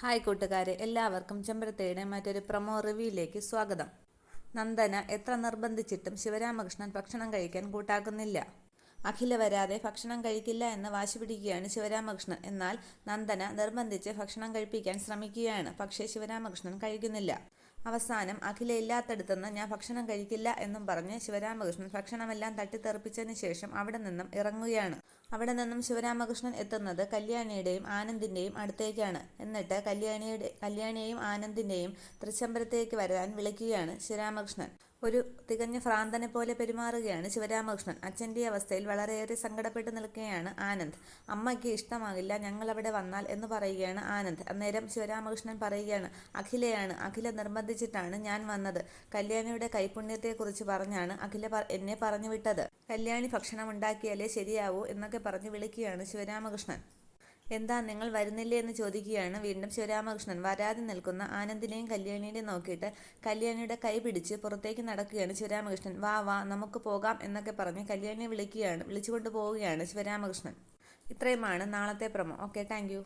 Hi കൂട്ടുകാരെ, എല്ലാവർക്കും ചെമ്പരത്തിയുടെ മറ്റൊരു പ്രൊമോ റിവ്യൂയിലേക്ക് സ്വാഗതം. നന്ദന എത്ര നിർബന്ധിച്ചിട്ടും ശിവരാമകൃഷ്ണൻ ഭക്ഷണം കഴിക്കാൻ കൂട്ടാക്കുന്നില്ല. അഖില വരാതെ ഭക്ഷണം കഴിക്കില്ല എന്ന് വാശി പിടിക്കുകയാണ് ശിവരാമകൃഷ്ണൻ. എന്നാൽ നന്ദന നിർബന്ധിച്ച് ഭക്ഷണം കഴിപ്പിക്കാൻ ശ്രമിക്കുകയാണ്. പക്ഷേ ശിവരാമകൃഷ്ണൻ കഴിക്കുന്നില്ല. അവസാനം അഖില ഇല്ലാത്തടുത്തുനിന്ന് ഞാൻ ഭക്ഷണം കഴിക്കില്ല എന്നും പറഞ്ഞ് ശിവരാമകൃഷ്ണൻ ഭക്ഷണമെല്ലാം തട്ടിത്തെറിപ്പിച്ചതിന് ശേഷം അവിടെ നിന്നും ഇറങ്ങുകയാണ്. അവിടെ നിന്നും ശിവരാമകൃഷ്ണൻ എത്തുന്നത് കല്യാണിയുടെയും ആനന്ദിൻ്റെയും അടുത്തേക്കാണ്. എന്നിട്ട് കല്യാണിയെയും ആനന്ദിൻ്റെയും തൃച്ചംബരത്തേക്ക് വരാൻ വിളിക്കുകയാണ് ശിവരാമകൃഷ്ണൻ. ഒരു തികഞ്ഞ ഭ്രാന്തനെ പോലെ പെരുമാറുകയാണ് ശിവരാമകൃഷ്ണൻ. അച്ഛൻ്റെ അവസ്ഥയിൽ വളരെയേറെ സങ്കടപ്പെട്ട് നിൽക്കുകയാണ് ആനന്ദ്. അമ്മയ്ക്ക് ഇഷ്ടമാകില്ല ഞങ്ങളവിടെ വന്നാൽ എന്ന് പറയുകയാണ് ആനന്ദ്. അന്നേരം ശിവരാമകൃഷ്ണൻ പറയുകയാണ്, അഖില നിർബന്ധിച്ചിട്ടാണ് ഞാൻ വന്നത്. കല്യാണിയുടെ കൈപുണ്യത്തെക്കുറിച്ച് പറഞ്ഞാണ് അഖില എന്നെ പറഞ്ഞു വിട്ടത്. കല്യാണി ഭക്ഷണം ഉണ്ടാക്കിയാലേ ശരിയാവൂ എന്നൊക്കെ പറഞ്ഞ് വിളിക്കുകയാണ് ശിവരാമകൃഷ്ണൻ. എന്താ നിങ്ങൾ വരുന്നില്ലേ എന്ന് ചോദിക്കുകയാണ് വീണ്ടും ശിവരാമകൃഷ്ണൻ. വരാതെ നിൽക്കുന്ന ആനന്ദിനെയും കല്യാണിയെയും നോക്കിയിട്ട് കല്യാണിയുടെ കൈ പിടിച്ച് പുറത്തേക്ക് നടക്കുകയാണ് ശിവരാമകൃഷ്ണൻ. വാ വാ നമുക്ക് പോകാം എന്നൊക്കെ പറഞ്ഞ് കല്യാണിയെ വിളിച്ചുകൊണ്ട് പോവുകയാണ് ശിവരാമകൃഷ്ണൻ. ഇത്രയുമാണ് നാളത്തെ പ്രൊമോ. Okay, thank you.